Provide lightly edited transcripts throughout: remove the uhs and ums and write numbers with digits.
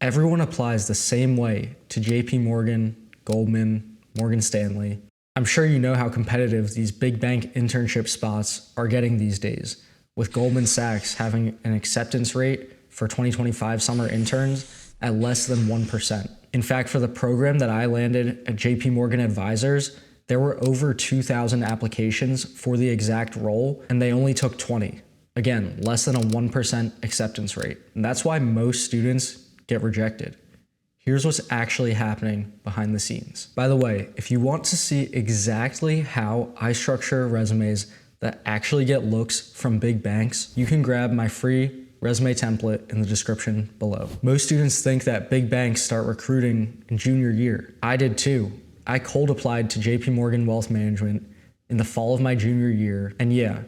Everyone applies the same way to JP Morgan, Goldman, Morgan Stanley. I'm sure you know how competitive these big bank internship spots are getting these days, with Goldman Sachs having an acceptance rate for 2025 summer interns at less than 1%. In fact, for the program that I landed at JP Morgan Advisors, there were over 2,000 applications for the exact role, and they only took 20. Again, less than a 1% acceptance rate. And that's why most students get rejected. Here's what's actually happening behind the scenes. By the way, if you want to see exactly how I structure resumes that actually get looks from big banks, you can grab my free resume template in the description below. Most students think that big banks start recruiting in junior year. I did too. I cold applied to JP Morgan Wealth Management in the fall of my junior year, and yeah,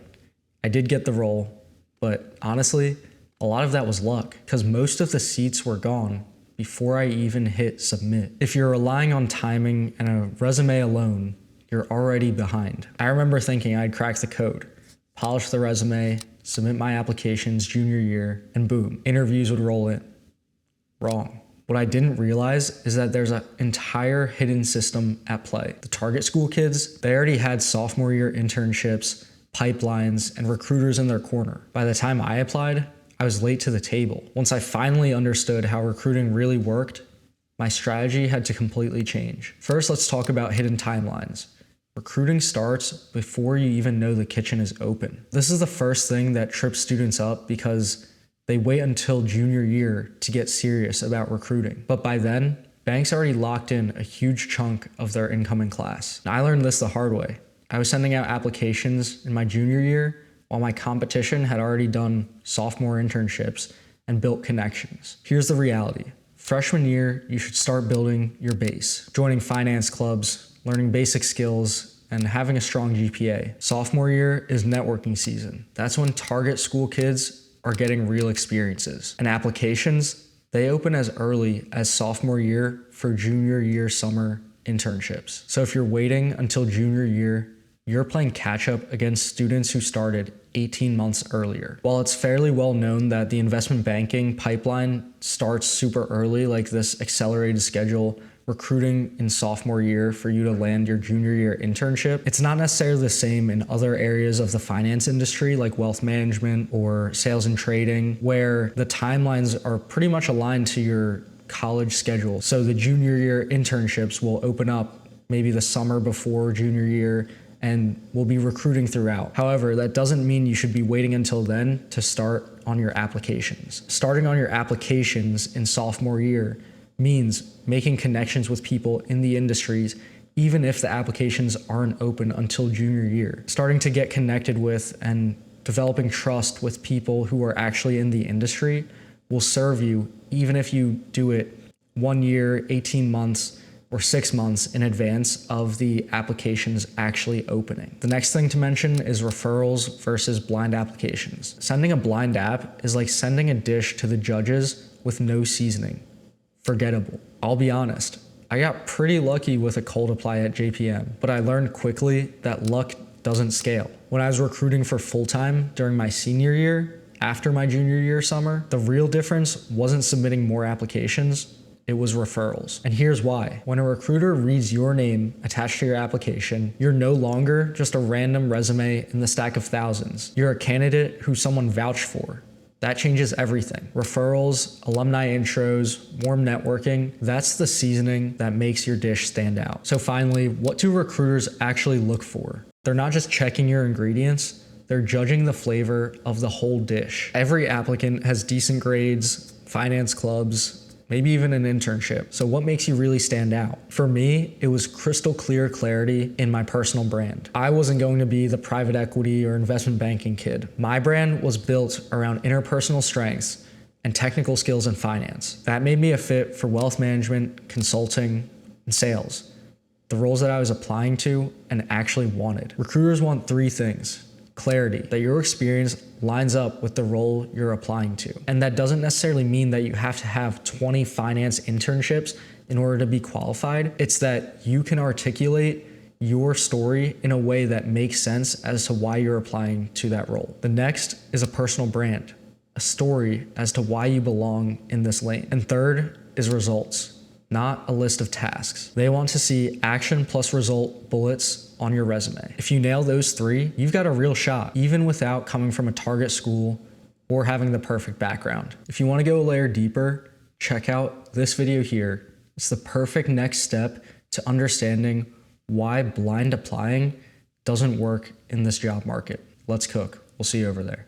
I did get the role, but honestly, a lot of that was luck because most of the seats were gone before I even hit submit. If you're relying on timing and a resume alone, you're already behind. I remember thinking I'd crack the code, polish the resume, submit my applications junior year, and boom, interviews would roll in. Wrong. What I didn't realize is that there's an entire hidden system at play. The target school kids, they already had sophomore year internships, pipelines, and recruiters in their corner. By the time I applied, I was late to the table. Once I finally understood how recruiting really worked, my strategy had to completely change. First, let's talk about hidden timelines. Recruiting starts before you even know the kitchen is open. This is the first thing that trips students up because they wait until junior year to get serious about recruiting. But by then, banks already locked in a huge chunk of their incoming class. And I learned this the hard way. I was sending out applications in my junior year while my competition had already done sophomore internships and built connections. Here's the reality. Freshman year, you should start building your base, joining finance clubs, learning basic skills, and having a strong GPA. Sophomore year is networking season. That's when target school kids are getting real experiences. And applications, they open as early as sophomore year for junior year summer internships. So if you're waiting until junior year, you're playing catch up against students who started 18 months earlier. While it's fairly well known that the investment banking pipeline starts super early, like this accelerated schedule, recruiting in sophomore year for you to land your junior year internship, it's not necessarily the same in other areas of the finance industry like wealth management or sales and trading, where the timelines are pretty much aligned to your college schedule. So the junior year internships will open up maybe the summer before junior year, and we'll be recruiting throughout. However, that doesn't mean you should be waiting until then to start on your applications. Starting on your applications in sophomore year means making connections with people in the industries, even if the applications aren't open until junior year. Starting to get connected with and developing trust with people who are actually in the industry will serve you even if you do it 1 year, 18 months, or 6 months in advance of the applications actually opening. The next thing to mention is referrals versus blind applications. Sending a blind app is like sending a dish to the judges with no seasoning. Forgettable. I'll be honest, I got pretty lucky with a cold apply at JPM, but I learned quickly that luck doesn't scale. When I was recruiting for full-time during my senior year, after my junior year summer, the real difference wasn't submitting more applications, it was referrals. And here's why. When a recruiter reads your name attached to your application, you're no longer just a random resume in the stack of thousands. You're a candidate who someone vouched for. That changes everything. Referrals, alumni intros, warm networking, that's the seasoning that makes your dish stand out. So finally, what do recruiters actually look for? They're not just checking your ingredients, they're judging the flavor of the whole dish. Every applicant has decent grades, finance clubs, maybe even an internship. So what makes you really stand out? For me, it was crystal clear clarity in my personal brand. I wasn't going to be the private equity or investment banking kid. My brand was built around interpersonal strengths and technical skills in finance. That made me a fit for wealth management, consulting, and sales, the roles that I was applying to and actually wanted. Recruiters want 3 things. Clarity, that your experience lines up with the role you're applying to. And that doesn't necessarily mean that you have to have 20 finance internships in order to be qualified. It's that you can articulate your story in a way that makes sense as to why you're applying to that role. The next is a personal brand, a story as to why you belong in this lane. And third, is results, not a list of tasks. They want to see action plus result bullets on your resume. If you nail those three, you've got a real shot, even without coming from a target school or having the perfect background. If you want to go a layer deeper, check out this video here. It's the perfect next step to understanding why blind applying doesn't work in this job market. Let's cook. We'll see you over there.